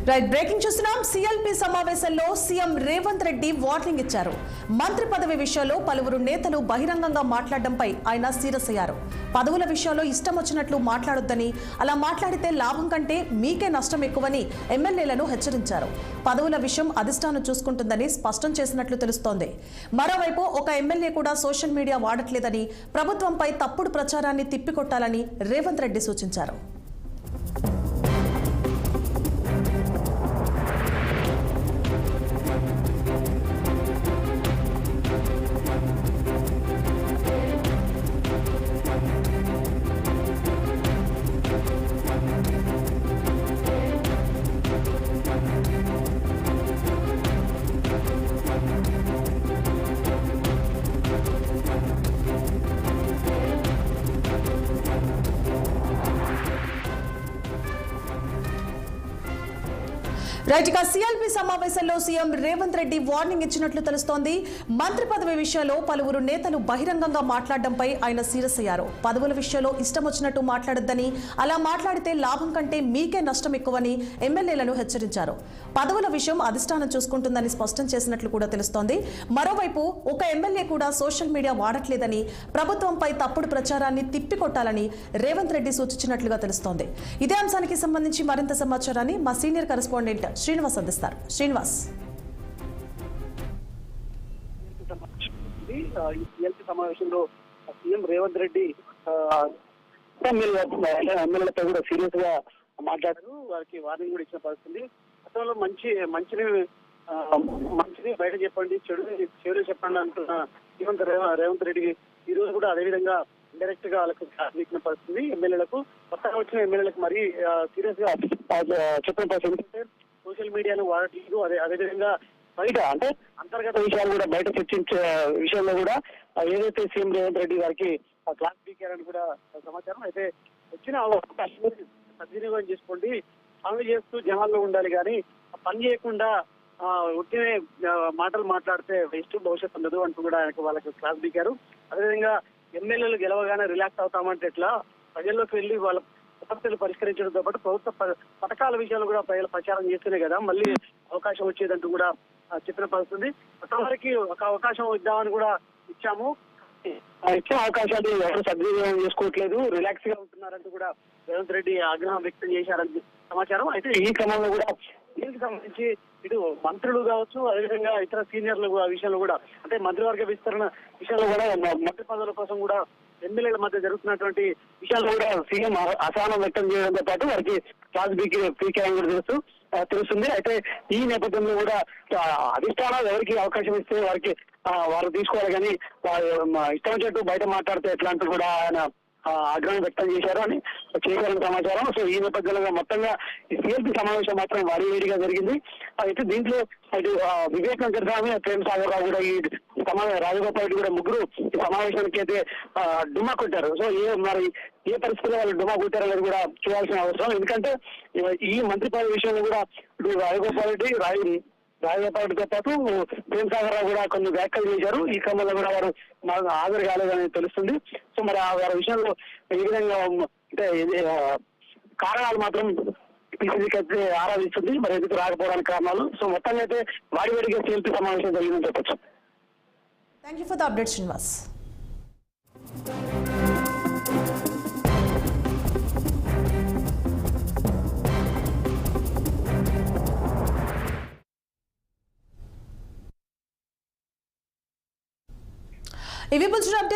Right breaking చూస్తున్నాం. CLP సమావేశంలో CM Revanth Reddy warning ఇచ్చారు. మంత్రి పదవి విషయంలో పలువురు నేతలు బహిరంగంగా మాట్లాడడంపై ఆయన సీరియస్ అయ్యారు. పదవుల విషయంలో ఇష్టం వచ్చినట్లు మాట్లాడొద్దని, అలా మాట్లాడితే లాభం కంటే మీకే నష్టం ఎక్కువని ఎమ్మెల్యేలను హెచ్చరించారు. పదవుల విషయం అధిష్టానం చూసుకుంటుందని స్పష్టం చేసినట్లు తెలుస్తోంది. మరోవైపు ఒక ఎమ్మెల్యే కూడా సోషల్ మీడియా వాడట్లేదని, ప్రభుత్వంపై తప్పుడు ప్రచారాన్ని తిప్పికొట్టాలని రేవంత్ రెడ్డి సూచించారు. రైట్, ఇక సిఎల్పి సమావేశంలో సీఎం రేవంత్ రెడ్డి వార్నింగ్ ఇచ్చినట్లు తెలుస్తోంది. మంత్రి పదవి విషయంలో పలువురు నేతలు బహిరంగంగా మాట్లాడడంపై ఆయన సీరియస్ అయ్యారు. పదవుల విషయంలో ఇష్టం వచ్చినట్టు మాట్లాడొద్దని, అలా మాట్లాడితే లాభం కంటే మీకే నష్టం ఎక్కువని ఎమ్మెల్యేలను హెచ్చరించారు. పదవుల విషయం అధిష్టానం చూసుకుంటుందని స్పష్టం చేసినట్లు కూడా తెలుస్తోంది. మరోవైపు ఒక ఎమ్మెల్యే కూడా సోషల్ మీడియా వాడట్లేదని, ప్రభుత్వంపై తప్పుడు ప్రచారాన్ని తిప్పికొట్టాలని రేవంత్ రెడ్డి సూచించినట్లుగా తెలుస్తోంది. ఇదే అంశానికి సంబంధించి మరింత సమాచారాన్ని మా సీనియర్ కరెస్పాండెంట్ శ్రీనివాస్ అందిస్తారు. శ్రీనివాస్, సమావేశంలో సీఎం రేవంత్ రెడ్డి ఎమ్మెల్యేలపై కూడా సీరియస్ గా మాట్లాడారు. వారికి వార్నింగ్ కూడా ఇచ్చిన పరిస్థితి. అసలు మంచిని బయట చెప్పండి, చెడు చెప్పండి అంటున్న సీఎం రేవంత్ రెడ్డి ఈ రోజు కూడా అదేవిధంగా ఇండైరెక్ట్ గా వాళ్ళకి ఇచ్చిన పరిస్థితి. ఎమ్మెల్యేలకు కొత్తగా వచ్చిన ఎమ్మెల్యేలకు మరీ సీరియస్ గా చెప్పిన పరిస్థితి. ఎందుకంటే సోషల్ మీడియాను వాడట్లేదు, అదేవిధంగా బయట అంటే అంతర్గత విషయాలు కూడా బయట చర్చించే విషయంలో కూడా ఏదైతే సీఎం రేవంత్ రెడ్డి గారికి క్లాస్ పీకారని కూడా సమాచారం. అయితే వచ్చిన అవకాశం సద్వినియోగం చేసుకోండి, పనులు చేస్తూ జనాల్లో ఉండాలి, కానీ పని చేయకుండా ఉట్టినే మాటలు మాట్లాడితే వేస్ట్, భవిష్యత్తు ఉండదు అంటూ కూడా వాళ్ళకి క్లాస్ పీకారు. అదేవిధంగా ఎమ్మెల్యేలు గెలవగానే రిలాక్స్ అవుతామంటే ఎట్లా, ప్రజల్లోకి వెళ్ళి వాళ్ళ సమస్యలు పరిష్కరించడంతో పాటు ప్రభుత్వ పథకాల విషయాలు కూడా ప్రజలు ప్రచారం చేస్తేనే కదా మళ్ళీ అవకాశం వచ్చేదంటూ కూడా చెప్పిన పరిస్థితి. కొంతవరకు ఒక అవకాశం ఇద్దామని కూడా ఇచ్చాము, ఇచ్చిన అవకాశాలు ఎవరు సద్వినియోగం చేసుకోవట్లేదు, రిలాక్స్ గా ఉంటున్నారంటూ కూడా రేవంత్ రెడ్డి ఆగ్రహం వ్యక్తం చేశారని సమాచారం. అయితే ఈ క్రమంలో కూడా దీనికి సంబంధించి ఇటు మంత్రులు కావచ్చు, అదేవిధంగా ఇతర సీనియర్లు విషయంలో కూడా అంటే మంత్రివర్గ విస్తరణ విషయంలో కూడా మంత్రి పదవుల కోసం కూడా ఎమ్మెల్యేల మధ్య జరుగుతున్నటువంటి విషయాలు కూడా సీఎం అసహనం వ్యక్తం చేయడంతో పాటు వారికి క్లాస్ పీకే కూడా తెలుస్తుంది. అయితే ఈ నేపథ్యంలో కూడా అధిష్టానాలు ఎవరికి అవకాశం ఇస్తే వారు తీసుకోవాలి, కానీ ఇష్టం వచ్చినట్టు బయట మాట్లాడితే ఎట్లా అంటూ కూడా ఆయన ఆగ్రహం వ్యక్తం చేశారని సమాచారం. సో ఈ నేపథ్యంలో మొత్తంగా ఈ సిఎల్పి సమావేశం మాత్రం వేడిగా జరిగింది. అయితే దీంట్లో అటు వివేకానంద స్వామి, ప్రేమ్ సాగర్ రావు కూడా ఈ రాజగోపాల్ రెడ్డి కూడా ముగ్గురు ఈ సమావేశానికి అయితే డుమ్మా కొట్టారు. సో ఏ పరిస్థితుల్లో వాళ్ళు డుమ్మా కొట్టారో అనేది కూడా చూడాల్సిన అవసరం. ఎందుకంటే ఈ మంత్రి పదవి విషయంలో కూడా ఇటు రాజగోపాల్ రెడ్డితో పాటు ప్రేమ్ సాగర్ రావు కూడా కొన్ని వ్యాఖ్యలు చేశారు. ఈ క్రమంలో కూడా వారు హాజరు కాలేదని తెలుస్తుంది. సో మరి వారి విషయంలో ఈ విధంగా అంటే కారణాలు మాత్రం పిసిసికి అయితే ఆరాధిస్తుంది, మరి ఎందుకు రాకపోవడానికి కారణాలు. సో మొత్తంగా అయితే వాడివేడిగా సిఎల్పి సమావేశం జరిగిందని చెప్పొచ్చు. Thank you for the update Srinivas. ఇవి పుచ్చిన అప్డేట్.